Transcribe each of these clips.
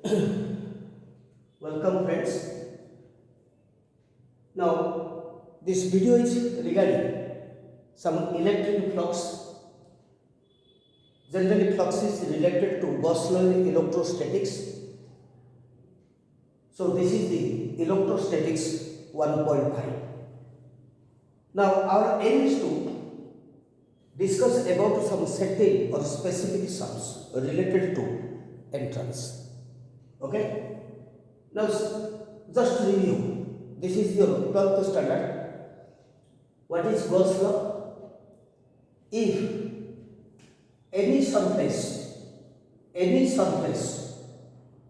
Welcome friends. Now this video is regarding some electric flux. Generally flux is related to Gauss law in electrostatics. So this is the electrostatics 1.5. Now our aim is to discuss about some certain or specific sums related to entrance. Okay? Now just review. This is your 12th standard. What is Gauss law? If any surface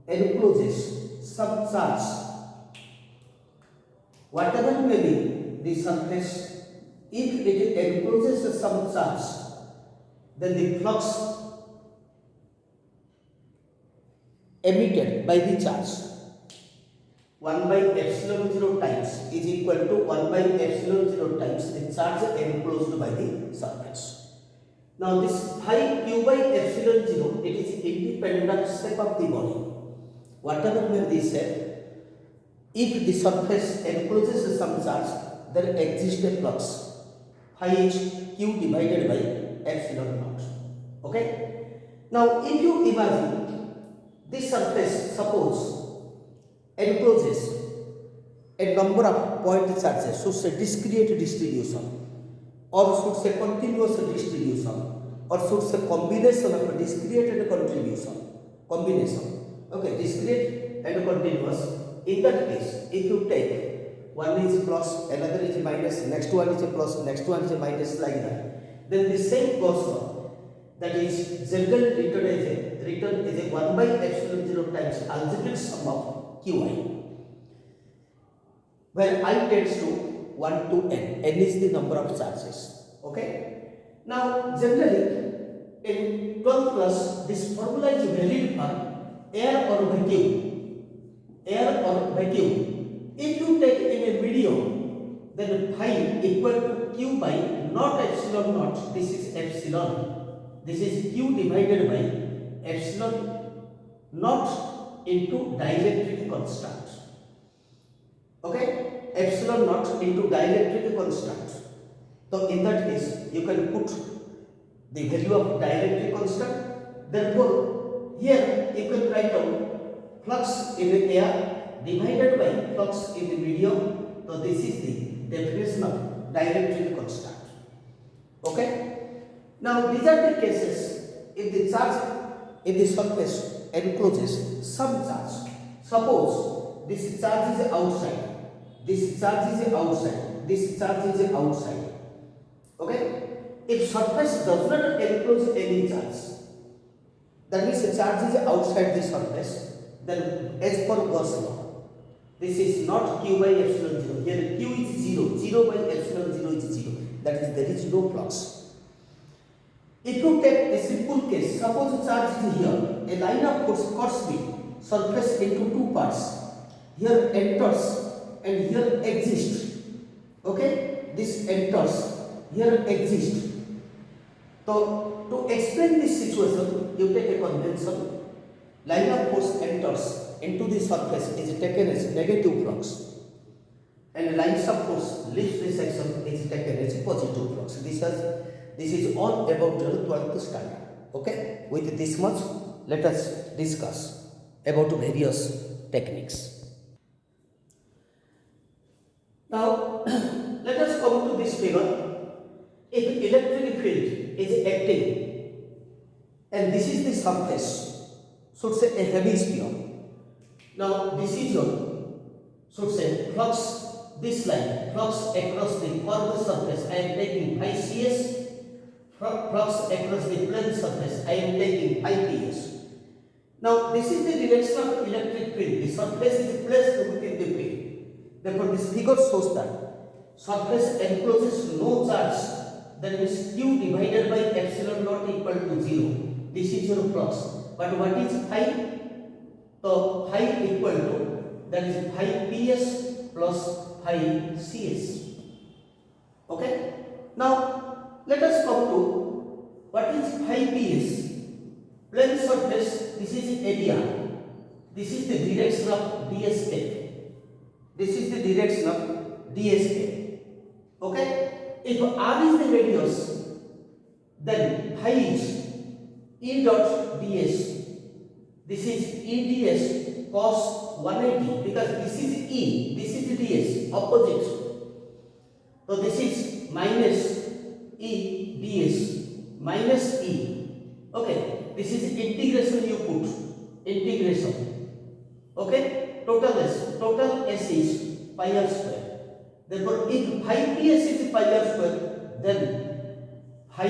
encloses some charge, whatever may be the surface, if it encloses some charge, then the flux emitted by the charge 1 by epsilon 0 times is equal to 1 by epsilon 0 times the charge enclosed by the surface. Now this phi q by epsilon 0, it is independent shape of the body. Whatever may be said, if the surface encloses some charge, there exists a flux. Phi is q divided by epsilon naught. Okay? Now if you imagine this surface, suppose encloses a number of point charges, should say discrete distribution, or should say continuous distribution, or should say combination of discrete and combination. Okay, discrete and continuous. In that case, if you take one is plus, another is minus, next one is a plus, next one is a minus, like that, then the same Gauss law, that is generally written as a 1 by epsilon 0 times algebraic sum of qi, where I tends to 1 to n. N is the number of charges. Okay. Now generally in 12 plus this formula is valid for air or vacuum. Air or vacuum. If you take in a medium, then phi equal to q by not epsilon naught. This is epsilon. This is q divided by epsilon naught into dielectric constant. Okay? Epsilon naught into dielectric constant. So in that case, you can put the value of dielectric constant. Therefore, here you can write down flux in the air divided by flux in the medium. So this is the definition of dielectric constant. Okay? Now these are the cases if the surface encloses some charge. Suppose this charge is outside. This charge is outside. This charge is outside. Okay? If surface does not enclose any charge, that means the charge is outside the surface, then as per Gauss law, this is not q by epsilon 0. Here q is 0. 0 by epsilon 0 is 0. That is, there is no flux. If you take a simple case, suppose the charge is here, a line of force cuts the surface into two parts. Here enters and here exists. Okay? This enters, here exists. So to explain this situation, you take a convention. Line of force enters into the surface is taken as negative flux, and lines of force leaves the section is taken as positive flux. This is all about your 12th standard. Okay? With this much, let us discuss about various techniques. Now, let us come to this figure. If electric field is acting, and this is the surface, should say a heavy sphere. Now, this is your, should say, flux, this line, flux across the curved surface, I am taking phi cs. Flux across the plane surface, I am taking phi ps. Now, this is the direction of electric field. The surface is placed within the field. Therefore, this figure shows that surface encloses no charge. That means q divided by epsilon naught equal to 0. This is your flux. But what is phi? So phi equal to, that is phi ps plus phi cs. Okay? Now let us come to what is phi ps. Plane surface, this is area. this is the direction of d escape. This is the direction of d escape. Okay? If r is the radius, then phi is e dot ds. This is e ds cos 180 because this is e, this is ds, opposite. So this is minus e ds, minus e. Okay, this is integration you put, integration. Okay, total s is pi r square. Therefore, if phi ps is pi r square, then phi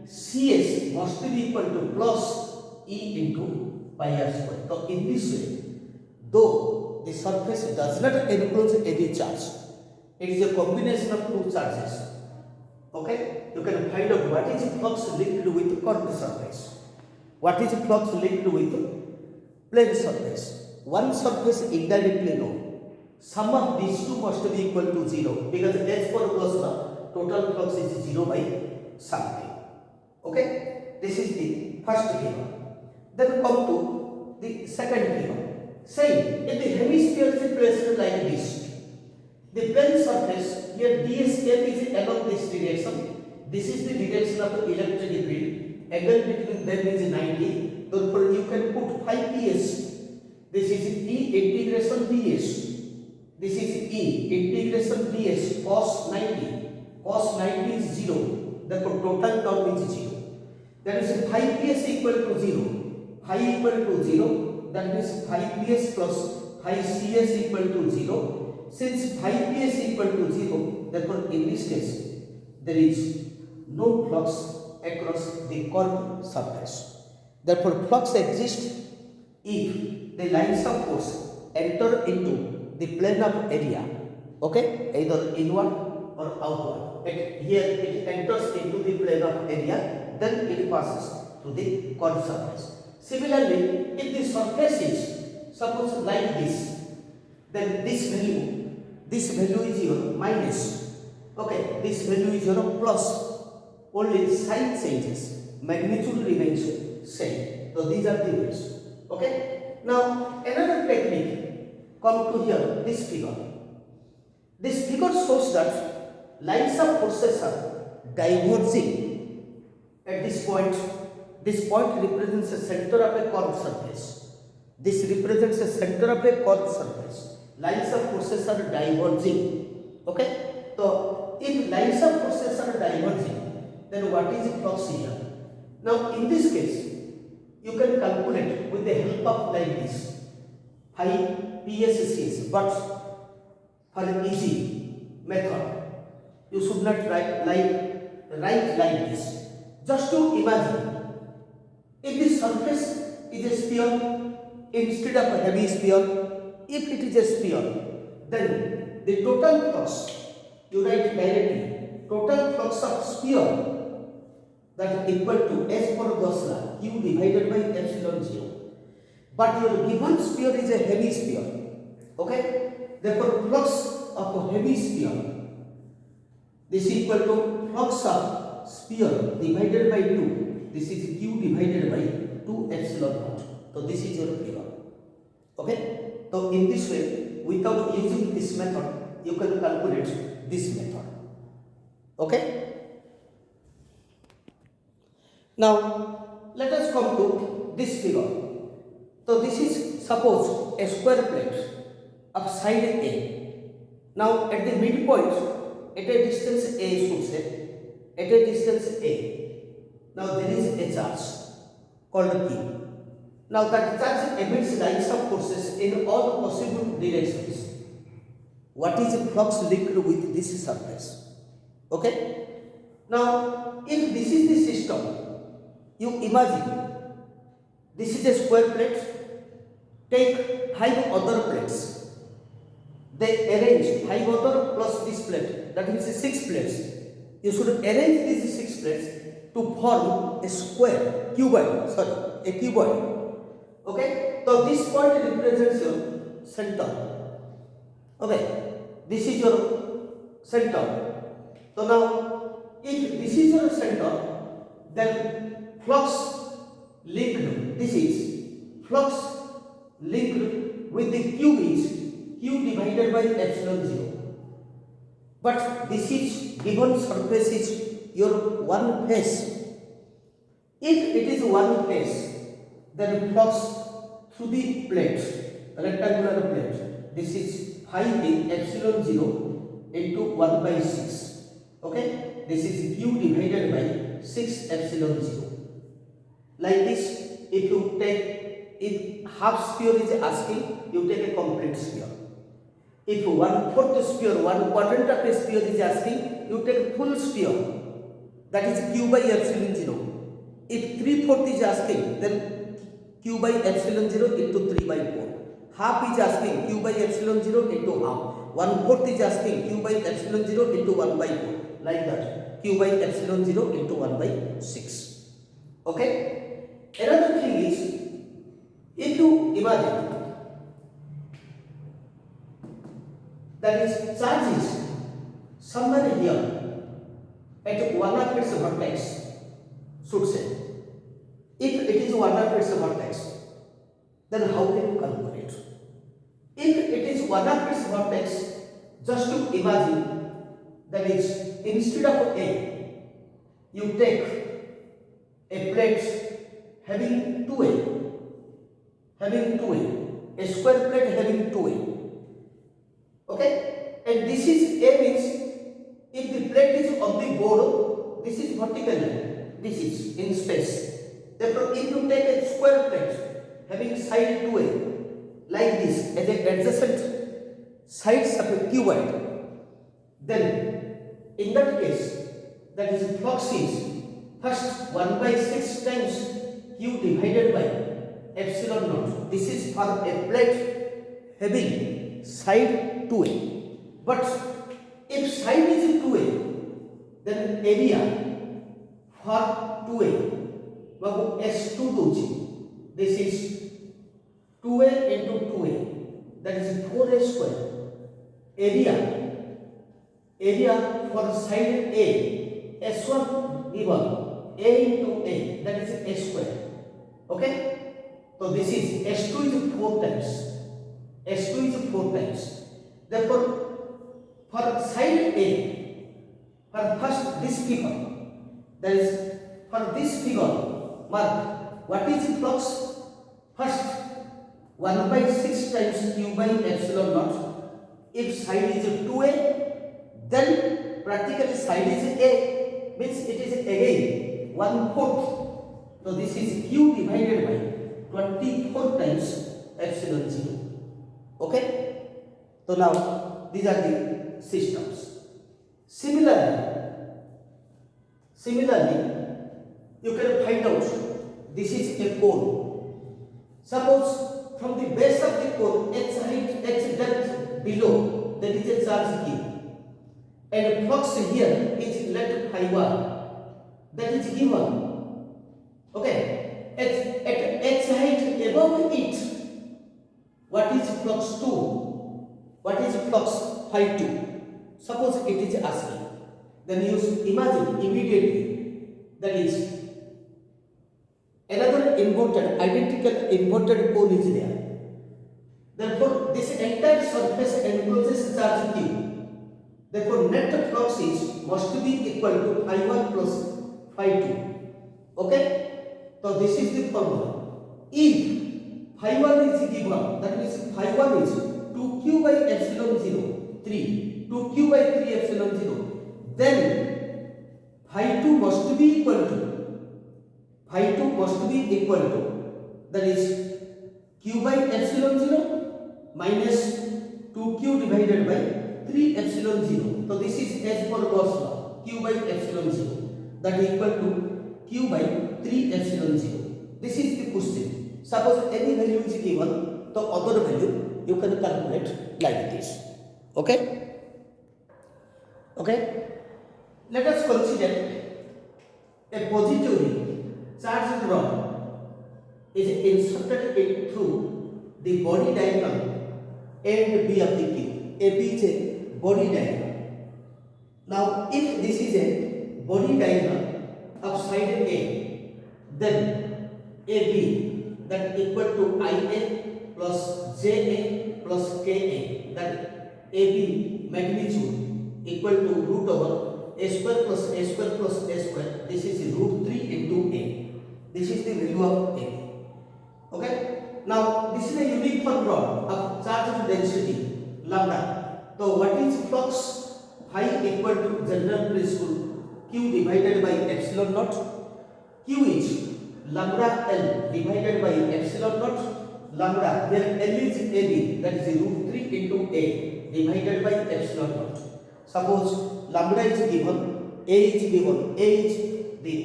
cs must be equal to plus e into pi r square. So in this way, though the surface does not enclose any charge, it is a combination of two charges. Okay, you can find out what is flux linked with curved surface, what is flux linked with plane surface. One surface indirectly known. Sum of these two must be equal to 0 because as per Gauss law, total flux is 0 by something. Okay, this is the first figure. Then come to the second figure. Say if the hemisphere is placed like this, the plane surface here d escape is along this direction. This is the direction of the electric field. Angle between them is 90. Therefore, you can put phi ps. This is e integration ds. This is e integration ds cos 90. Cos 90 is 0. Therefore, total term is 0. That is phi ps equal to 0. Phi equal to 0. That means phi ps plus phi cs equal to 0. Since phi ps equal to 0, therefore in this case there is no flux across the curved surface. Therefore, flux exists if the lines of force enter into the plane of area, okay, either inward or outward. Here it enters into the plane of area, then it passes to the curved surface. Similarly, if the surface is suppose like this, then this value is your minus. Okay, this value is your plus. Only sign changes, magnitude remains same. So these are the ways. Okay. Now another technique. Come to here. This figure. This figure shows that lines of forces are diverging at this point. This point represents the center of a curved surface. This represents the center of a curved surface. Lines of forces are diverging. Okay. So if lines of forces are diverging, then what is the flux here? Now in this case, you can calculate with the help of like this phi PSCs, but for easy method, you should not write like this. Just to imagine, if the surface is a sphere instead of a heavy sphere, if it is a sphere, then the total flux, you write directly, total flux of sphere that is equal to S per Gauss law, Q divided by epsilon 0. But your given sphere is a heavy sphere. Okay? Therefore, flux of a heavy sphere, this is equal to flux of sphere divided by 2. This is Q divided by 2 epsilon 0. So this is your figure. Okay? So in this way, without using this method, you can calculate this method. Okay? Now, let us come to this figure. So this is suppose a square plate of side A. Now at the midpoint, at a distance A should say, at a distance A. Now there is a charge called P. Now that charge emits lines of forces in all possible directions. What is the flux linked with this surface? Okay? Now if this is the system, you imagine this is a square plate, take 5 other plates, they arrange 5 other plus this plate, that means 6 plates. You should arrange these 6 plates to form a square, a cuboid. Okay, so this point represents your center. Okay, this is your center. So now, if this is your center, then flux linked, this is flux linked with the q is q divided by epsilon 0. But this is given surface is your one face. If it is one face, then flux through the plate, rectangular plate. This is phi epsilon 0 into 1 by 6. Okay, this is q divided by 6 epsilon 0. Like this, if you take, if half sphere is asking, you take a complete sphere. If 1/4 sphere, 1/4 of a sphere is asking, you take full sphere. That is q by epsilon 0. If 3/4 is asking, then q by epsilon 0 into 3 by 4. Half is asking q by epsilon 0 into half. 1/4 is asking q by epsilon 0 into 1 by 4. Like that. Q by epsilon 0 into 1 by 6. Okay? Another thing is, if you imagine that is charge is somewhere here at one of its vertex, should say. If it is one of its vertex, then how can you calculate? If it is one of its vertex, just to imagine that is instead of A, you take a plate having 2A, a square plate having 2A. Okay, and this is A means if the plate is on the board, this is vertical line, this is in space. Therefore, if you take a square plate having side 2A like this as an adjacent sides of a cuboid, then in that case, that is flux is first 1 by 6 times q divided by epsilon naught. This is for a plate having side 2A. But if side is 2A, then area for 2A, S2 doji. This is 2A into 2A, that is 4A square. Area for side A, S1 given A into A, that is A square. Okay, so this is S2 is 4 times. S2 is 4 times. Therefore, for side A, for first this figure, that is for this figure, mark what is flux? First 1 by 6 times q by epsilon naught. If side is 2A, then practically side is A, means it is again 1/4. So this is q divided by 24 times epsilon 0. Okay? So now these are the systems. Similarly, you can find out this is a cone. Suppose from the base of the cone, h height, h depth below, there is a charge q, and flux here is let phi 1, that is given. Okay, at h height above it, what is flux 2? What is flux phi 2? Suppose it is asking, then you imagine immediately that is another identical inverted cone is there. Therefore, this entire surface encloses charge q. Therefore, net flux is must be equal to phi 1 plus phi 2. Okay? So this is the formula. If phi 1 is given, that means phi 1 is 2q by epsilon 0, 2q by 3 epsilon 0, then phi 2 must be equal to, that is q by epsilon 0 minus 2q divided by 3 epsilon 0. So this is as per Gauss law, q by epsilon 0, that is equal to q by 3 epsilon 0. This is the question. Suppose any value is given, the other value you can calculate like this. Okay? Okay? Let us consider a positively charged rod is inserted through the body diagonal end B of the cube. AB is a body diagonal. Now, if this is a body diagonal of side A, then AB that equal to IA plus JA plus KA, that AB magnitude equal to root over A square plus A square plus A square. This is root 3 into A. This is the value of A. Okay. Now this is a uniform rod of charge density lambda. So what is flux phi equal to general principle Q divided by epsilon naught. Q is lambda L divided by epsilon naught. Lambda, here L is AB, that is root 3 into A divided by epsilon naught. Suppose lambda is given, A is given, A is the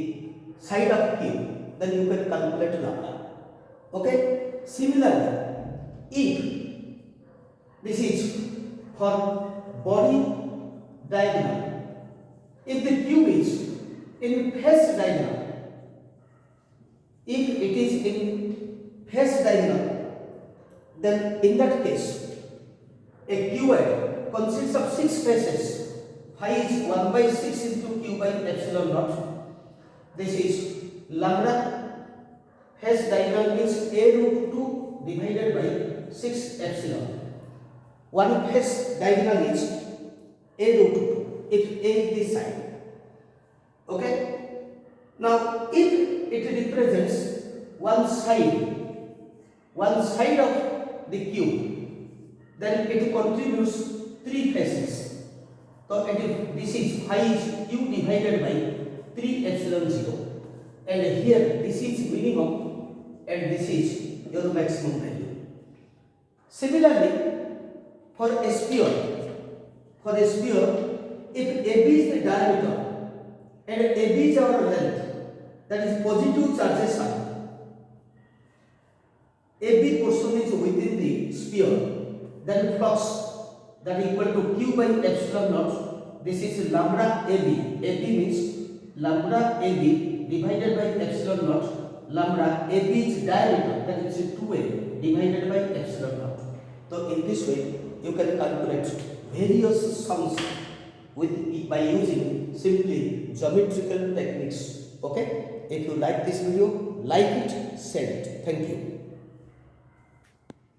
side of Q, then you can calculate lambda. Okay. Similarly, if this is for body diagonal, if the Q is in face diagonal, if it is in face diagonal, then in that case a cuboid consists of 6 faces. Phi is 1 by 6 into Q by epsilon naught. This is lambda. Face diagonal means A root 2 divided by 6 epsilon. One face diagonal is A root 2 if A is this side. Okay. Now if it represents one side of the cube, then it contributes 3 faces. So this is phi is Q divided by 3 epsilon 0, and here this is minimum and this is your maximum value. Similarly, for a sphere, if AB is the diameter and AB is our length, that is positive charges are, AB portion is within the sphere, then flux that is equal to Q by epsilon naught. This is lambda AB. AB means lambda AB divided by epsilon naught. Lambda AB is diameter, that is 2A divided by epsilon naught. So in this way you can calculate various sums by using simply geometrical techniques. Okay. If you like this video, like it, share it. Thank you.